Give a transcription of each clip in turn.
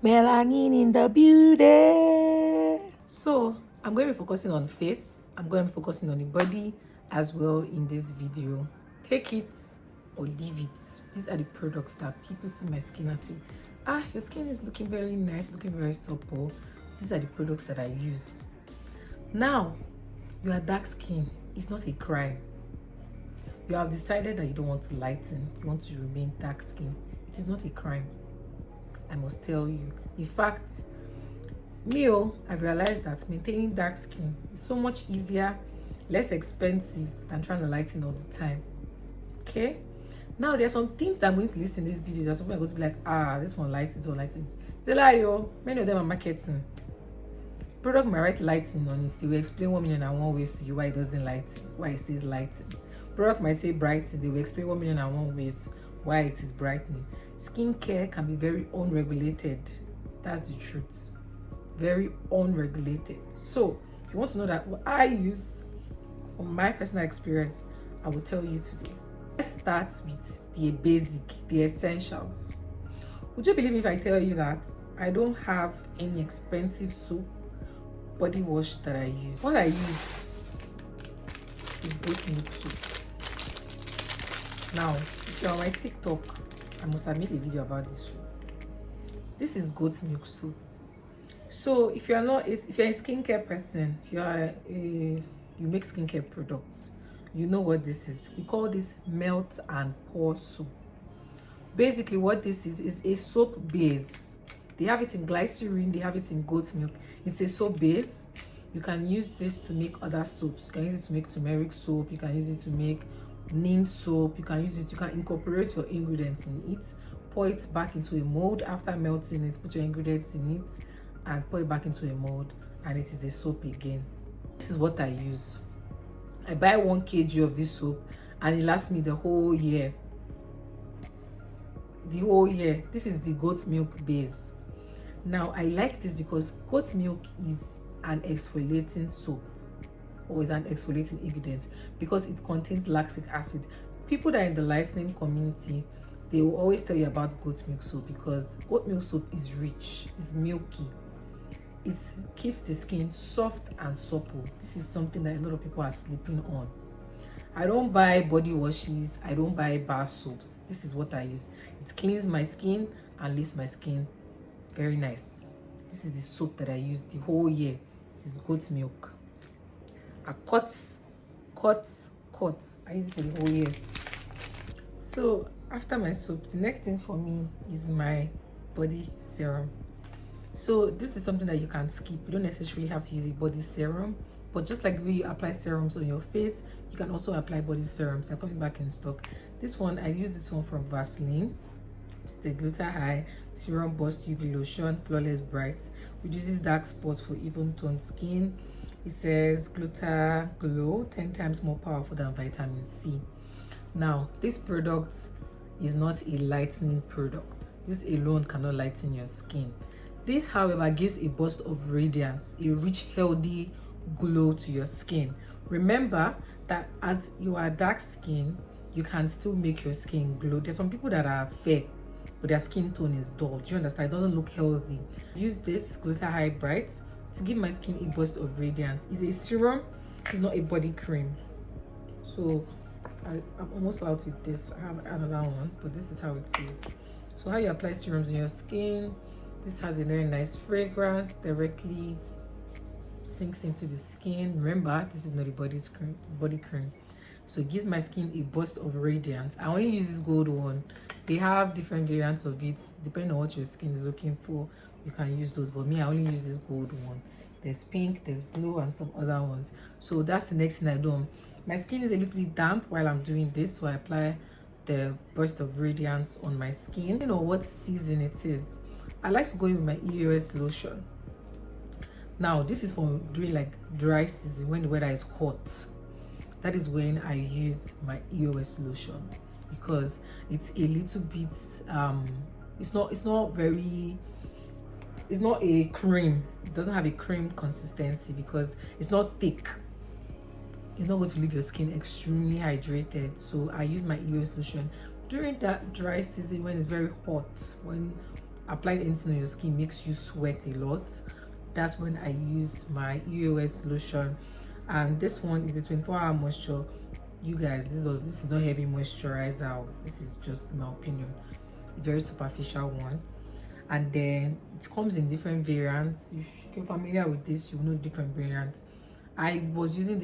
Melanin in the beauty. So I'm going to be focusing on face. I'm going to be focusing on the body as well in this video. Take it or leave it. These are the products that people see my skin and say, ah, your skin is looking very nice, looking very supple. These are the products that I use. Now, you are dark skin. It's not a crime. You have decided that you don't want to lighten, you want to remain dark skin. It is not a crime. I must tell you. In fact, I've realized that maintaining dark skin is so much easier, less expensive than trying to lighten all the time. Okay? Now, there are some things that I'm going to list in this video that some people are going to be like, ah, this one lightens, this one lightens. It's a lie, yo. Many of them are marketing. Product might write lightening on it. They will explain 1,000,001 ways to you why it doesn't lighten, why it says lighten. Product might say brighten. They will explain 1,000,001 ways why it is brightening. Skincare can be very unregulated. That's the truth. Very unregulated. So if you want to know that what I use from my personal experience, I will tell you today. Let's start with the basic, the essentials. Would you believe if I tell you that I don't have any expensive soap, body wash that I use? What I use is goat milk soap. Now, if you're on my TikTok, I must have made a video about this soap. This is goat milk soap. So if you're a skincare person, if you make skincare products, you know what this is. We call this melt and pour soap. Basically what this is a soap base. They have it in glycerin, they have it in goat milk. It's a soap base. You can use this to make other soaps. You can use it to make turmeric soap, you can use it to make neem soap, you can incorporate your ingredients in it, pour it back into a mold after melting it, put your ingredients in it and pour it back into a mold, and it is a soap again. This is what I use. I buy 1 kg of this soap and it lasts me the whole year. This is the goat milk base. Now I like this because goat milk is an exfoliating soap, or is an exfoliating ingredient, because it contains lactic acid. People that are in the lightening community, they will always tell you about goat milk soap because goat milk soap is rich, it's milky, it keeps the skin soft and supple. This is something that a lot of people are sleeping on. I don't buy body washes, I don't buy bar soaps. This is what I use. It cleans my skin and leaves my skin very nice. This is the soap that I use the whole year. It is goat milk. I use it for the whole year. So after my soap, the next thing for me is my body serum. So this is something that you can skip. You don't necessarily have to use a body serum, but just like the way you apply serums on your face, you can also apply body serums. They're coming back in stock. This one, I use this one from Vaseline, the Glitter High Serum Burst UV Lotion, Flawless Bright. Reduces dark spots for even toned skin. It says Glitter Glow, 10 times more powerful than vitamin C. Now, this product is not a lightening product. This alone cannot lighten your skin. This, however, gives a burst of radiance, a rich, healthy glow to your skin. Remember that as you are dark skin, you can still make your skin glow. There's some people that are fair, but their skin tone is dull. Do you understand? It doesn't look healthy. Use this Glitter High Bright to give my skin a burst of radiance. It's a serum, it's not a body cream. So I'm almost out with this. I have another one, but this is how it is. So how you apply serums on your skin. This has a very nice fragrance, directly sinks into the skin. Remember, this is not a body cream. So it gives my skin a burst of radiance. I only use this gold one. They have different variants of it. Depending on what your skin is looking for, you can use those. But me, I only use this gold one. There's pink, there's blue, and some other ones. So that's the next thing I do. My skin is a little bit damp while I'm doing this, so I apply the burst of radiance on my skin. You know what season it is. I like to go in with my EOS lotion. Now, this is for doing like dry season, when the weather is hot. That is when I use my EOS lotion, because it's a little bit it's not a cream. It doesn't have a cream consistency because it's not thick. It's not going to leave your skin extremely hydrated. So I use my EOS lotion during that dry season when it's very hot, when applying anything on your skin makes you sweat a lot, that's when I use my EOS lotion. And this one is a 24-hour moisture. You guys, this is not heavy moisturizer. This is just my opinion, a very superficial one. And then it comes in different variants. If you're familiar with this, you know different variants. I was using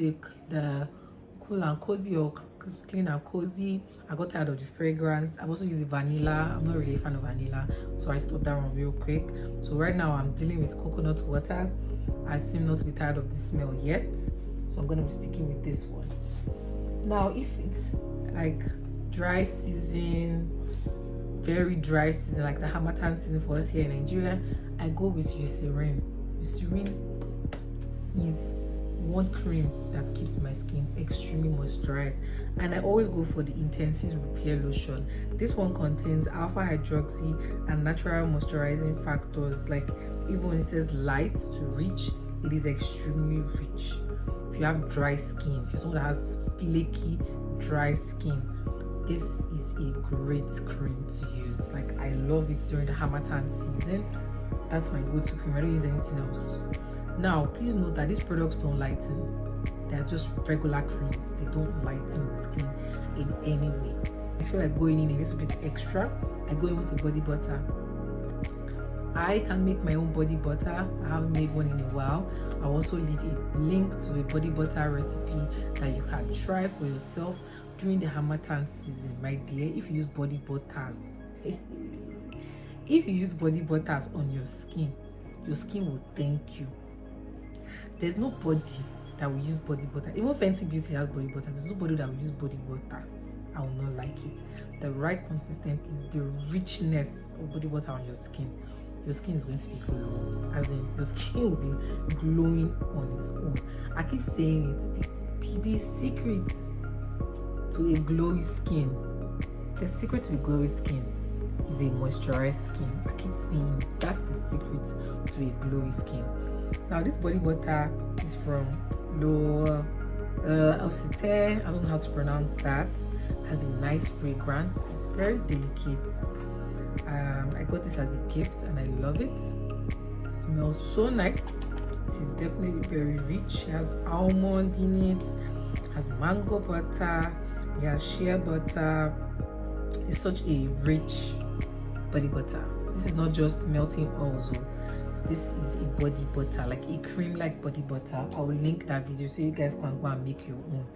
the cool and cozy or clean and cozy. I got tired of the fragrance. I've also used the vanilla. I'm not really a fan of vanilla, so I stopped that one real quick. So right now I'm dealing with coconut waters. I seem not to be tired of the smell yet, so I'm gonna be sticking with this one. Now if it's like dry season, very dry season, like the Harmattan season for us here in Nigeria, I go with Eucerin. Eucerin is one cream that keeps my skin extremely moisturized, and I always go for the intensive repair lotion. This one contains alpha hydroxy and natural moisturizing factors. Like even when it says light to rich, it is extremely rich. If you have dry skin, if you're someone that has flaky dry skin, this is a great cream to use. Like I love it during the Harmattan season. That's my go-to cream. I don't use anything else. Now please note that these products don't lighten. They're just regular creams. They don't lighten the skin in any way. I feel like going in a little bit extra, I go in with a body butter. I can make my own body butter. I haven't made one in a while. I'll also leave a link to a body butter recipe that you can try for yourself during the Harmattan season. My dear, if you use body butters, if you use body butters on your skin will thank you. There's nobody that will use body butter. Even Fenty Beauty has body butter. There's nobody that will use body butter. I will not like it. The right consistency, the richness of body butter on your skin is going to be glowing. As in, your skin will be glowing on its own. I keep saying it. The secret to a glowy skin, the secret to a glowy skin is a moisturized skin. I keep saying it. That's the secret to a glowy skin. Now this body butter is from L'Occitane. I don't know how to pronounce that. Has a nice fragrance. It's very delicate. I got this as a gift and I love it. It smells so nice. It is definitely very rich. It has almond in it. It has mango butter. It has shea butter. It's such a rich body butter. This is not just melting oils. This is a body butter, like a cream-like body butter. I will link that video so you guys can go and make your own.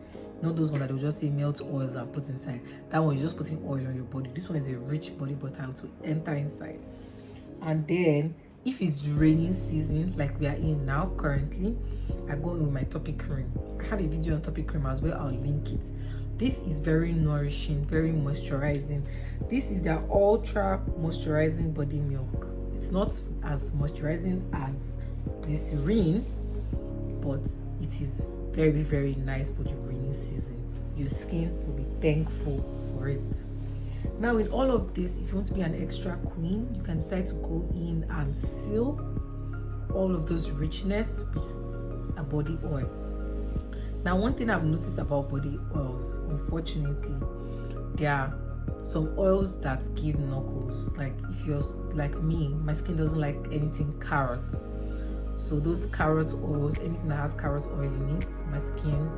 Not those ones that will just say melt oils and put inside. That one, you're just putting oil on your body. This one is a rich body butter to enter inside. And then, if it's rainy season, like we are in now currently, I go with my topic cream. I have a video on topic cream as well. I'll link it. This is very nourishing, very moisturizing. This is their ultra moisturizing body milk. It's not as moisturizing as Eucerin, but it is very, very nice for the rainy season. Your skin will be thankful for it. Now with all of this, if you want to be an extra queen, you can decide to go in and seal all of those richness with a body oil. Now one thing I've noticed about body oils, unfortunately, there are some oils that give knuckles. Like if you're like me, my skin doesn't like anything carrots. So those carrot oils, anything that has carrot oil in it, my skin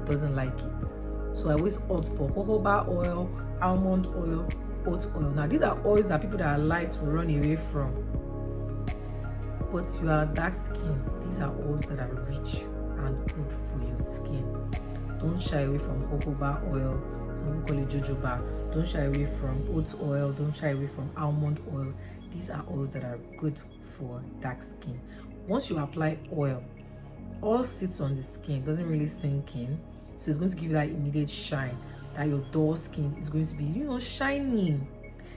doesn't like it. So I always opt for jojoba oil, almond oil, oat oil. Now these are oils that people that are light will run away from. But you are dark skin, these are oils that are rich and good for your skin. Don't shy away from jojoba oil. Some people call it jojoba. Don't shy away from oat oil. Don't shy away from almond oil. These are oils that are good for dark skin. Once you apply oil sits on the skin, doesn't really sink in, so it's going to give you that immediate shine that your dull skin is going to be, shining.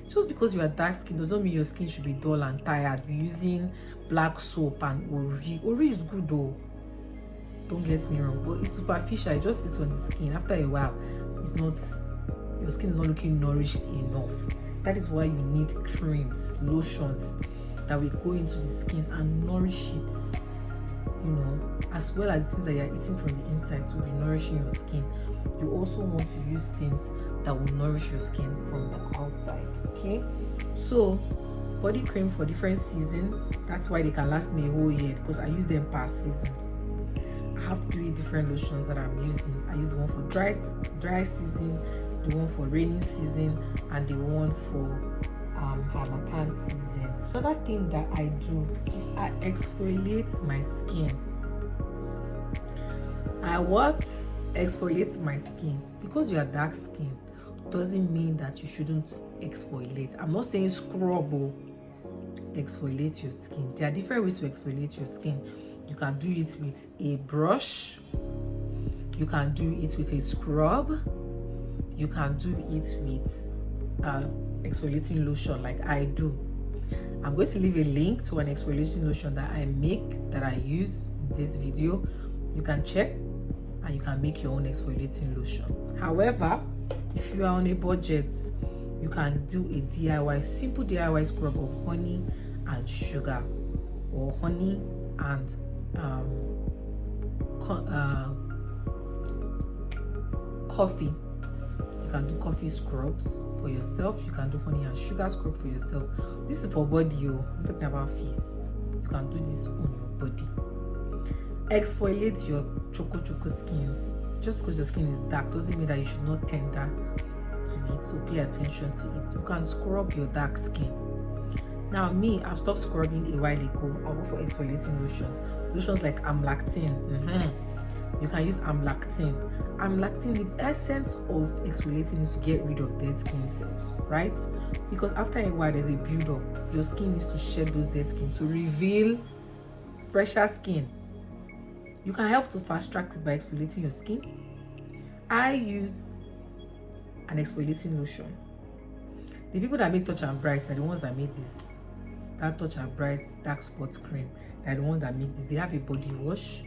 Just because you are dark skin does not mean your skin should be dull and tired. Be using black soap and ori is good though, don't get me wrong, but it's superficial. It just sits on the skin. After a while, your skin is not looking nourished enough. That is why you need creams, lotions that will go into the skin and nourish it, as well as things that you're eating from the inside to be nourishing your skin. You also want to use things that will nourish your skin from the outside. Okay, so body cream for different seasons. That's why they can last me a whole year, because I use them per season. I have 3 different lotions that I'm using. I use the one for dry season, the one for rainy season, and the one for Harmattan season. Another thing that I do is I exfoliate my skin. I exfoliate my skin. Because you are dark skin doesn't mean that you shouldn't exfoliate. I'm not saying scrub or exfoliate your skin. There are different ways to exfoliate your skin. You can do it with a brush, you can do it with a scrub, you can do it with exfoliating lotion like I do. I'm going to leave a link to an exfoliating lotion that I make, that I use in this video. You can check and you can make your own exfoliating lotion. However, if you are on a budget, you can do a DIY, simple DIY scrub of honey and sugar, or honey and coffee. You can do coffee scrubs for yourself. You can do honey and sugar scrub for yourself. This is for body, I'm talking about face. You can do this on your body. Exfoliate your choco skin. Just because your skin is dark doesn't mean that you should not tender to it, so pay attention to it. You can scrub your dark skin. Now me, I've stopped scrubbing a while ago. I'll go for exfoliating lotions like amlactin. You can use amlactin. The essence of exfoliating is to get rid of dead skin cells, right? Because after a while there's a build-up. Your skin needs to shed those dead skin to reveal fresher skin. You can help to fast track it by exfoliating your skin. I use an exfoliating lotion. The people that made Touch and Bright are the ones that made this. That Touch and Bright dark spot cream, they're the ones that make this. They have a body wash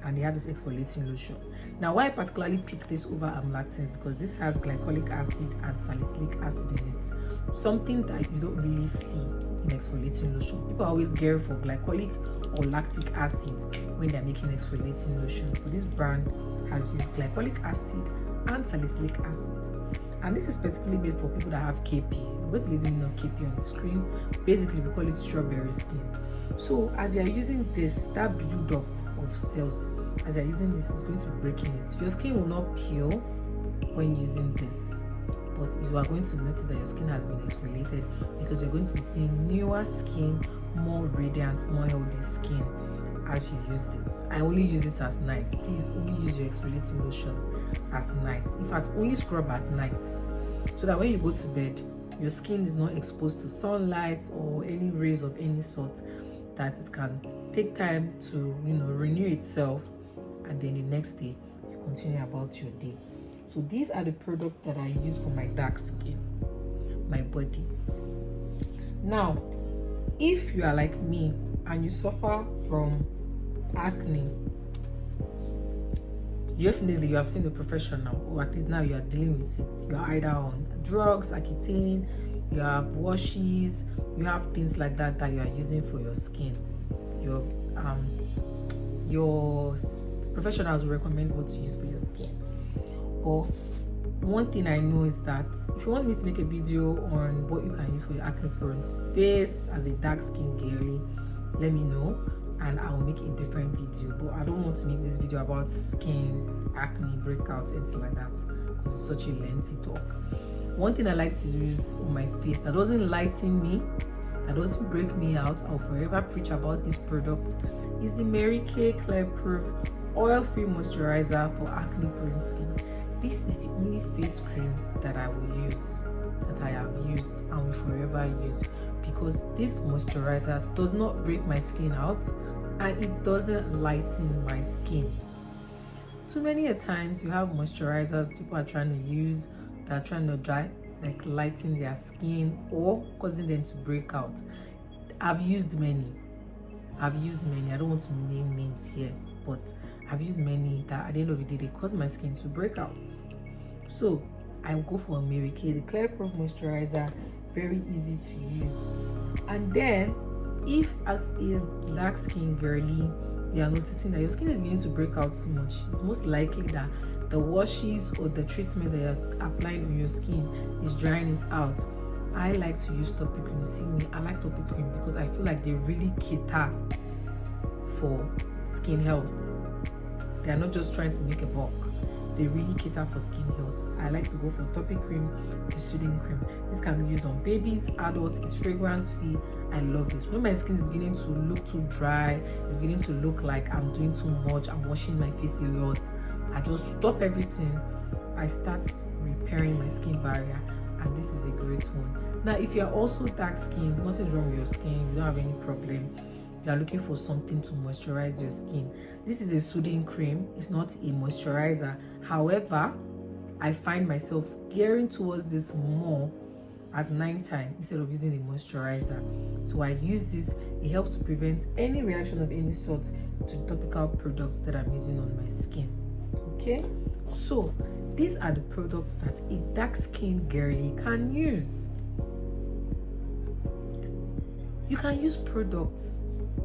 and they have this exfoliating lotion. Now, why I particularly pick this over amlactin is because this has glycolic acid and salicylic acid in it. Something that you don't really see in exfoliating lotion. People always gear for glycolic or lactic acid when they're making exfoliating lotion. But this brand has used glycolic acid and salicylic acid. And this is particularly made for people that have KP. I'm going to leave the meaning of KP on the screen. Basically, we call it strawberry skin. So as you're using this, that build-up of cells, as you're using this, is going to be breaking it. Your skin will not peel when using this, but you are going to notice that your skin has been exfoliated, because you're going to be seeing newer skin, more radiant, more healthy skin as you use this. I only use this at night. Please only use your exfoliating lotions at night. In fact, only scrub at night, so that when you go to bed, your skin is not exposed to sunlight or any rays of any sort, that it can take time to renew itself, and then the next day you continue about your day. So these are the products that I use for my dark skin, my body. Now, if you are like me and you suffer from acne, definitely you have seen a professional, or at least now you are dealing with it. You are either on drugs, Accutane, you have washes, you have things like that you are using for your skin. Your professionals will recommend what to use for your skin. But one thing I know is that if you want me to make a video on what you can use for your acne prone face as a dark skin girly, let me know and I will make a different video. But I don't want to make this video about skin, acne, breakouts, anything like that, because it's such a lengthy talk. One thing I like to use on my face that doesn't lighten me, that doesn't break me out, I'll forever preach about this product, is the Mary Kay Clear Proof Oil-Free Moisturizer for Acne Prone Skin. This is the only face cream that I will use, that I have used and will forever use, because this moisturizer does not break my skin out and it doesn't lighten my skin. Too many a times you have moisturizers people are trying to use that are trying to lighten their skin or causing them to break out. I've used many. I don't want to name names here, but I've used many that at the end of the day they cause my skin to break out. So I go for a Mary Kay, the Clear Proof Moisturizer, very easy to use. And then if as a dark skin girly you are noticing that your skin is beginning to break out too much, it's most likely that the washes or the treatment that you're applying on your skin is drying it out. I like to use topic cream. See me, I like topic cream because I feel like they really cater for skin health. They are not just trying to make a buck. They really cater for skin health. I like to go for topic cream, the soothing cream. This can be used on babies, adults. It's fragrance free. I love this. When my skin is beginning to look too dry, it's beginning to look like I'm doing too much, I'm washing my face a lot, I just stop everything. I start repairing my skin barrier, and this is a great one. Now, if you're also dark skin, nothing's wrong with your skin, you don't have any problem, you are looking for something to moisturize your skin, this is a soothing cream. It's not a moisturizer. However, I find myself gearing towards this more at nighttime instead of using a moisturizer. So I use this. It helps to prevent any reaction of any sort to the topical products that I'm using on my skin. Okay, so these are the products that a dark skin girly can use. You can use products,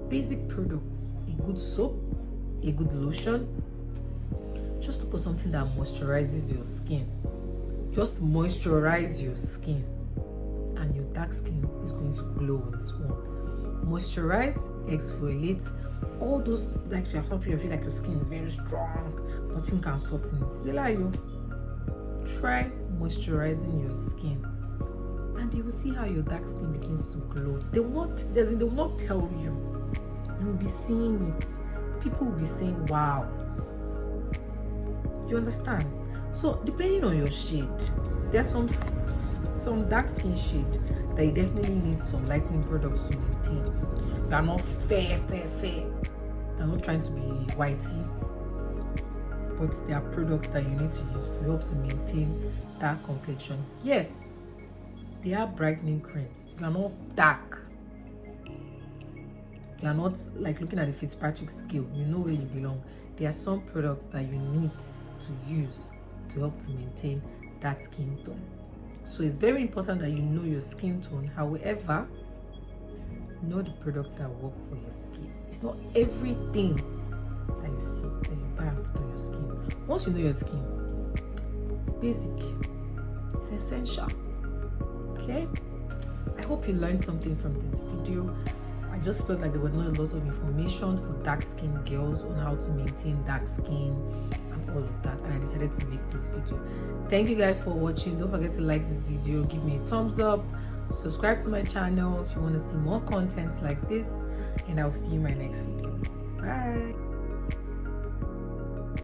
basic products, a good soap, a good lotion. Just look for something that moisturizes your skin. Just moisturize your skin, and your dark skin is going to glow on its own. Moisturize, exfoliate, all those, like if you feel like your skin is very strong, nothing can soften it. They lie you. Try moisturizing your skin, and you will see how your dark skin begins to glow. They will not tell you. You will be seeing it. People will be saying, wow. You understand? So depending on your shade, there's some dark skin shade that you definitely need some lightening products to maintain. You are not fair. I'm not trying to be whitey, but there are products that you need to use to help to maintain that complexion. Yes, they are brightening creams. You are not dark. You are not like looking at the Fitzpatrick scale. You know where you belong. There are some products that you need to use to help to maintain that skin tone. So it's very important that you know your skin tone. However, know the products that work for your skin. It's not everything that you see that you buy and put on your skin. Once you know your skin, it's basic, it's essential. Okay, I hope you learned something from this video. I just felt like there was not a lot of information for dark skin girls on how to maintain dark skin and all of that, and I decided to make this video. Thank you guys for watching. Don't forget to like this video, give me a thumbs up, subscribe to my channel if you want to see more contents like this, and I'll see you in my next video. Bye.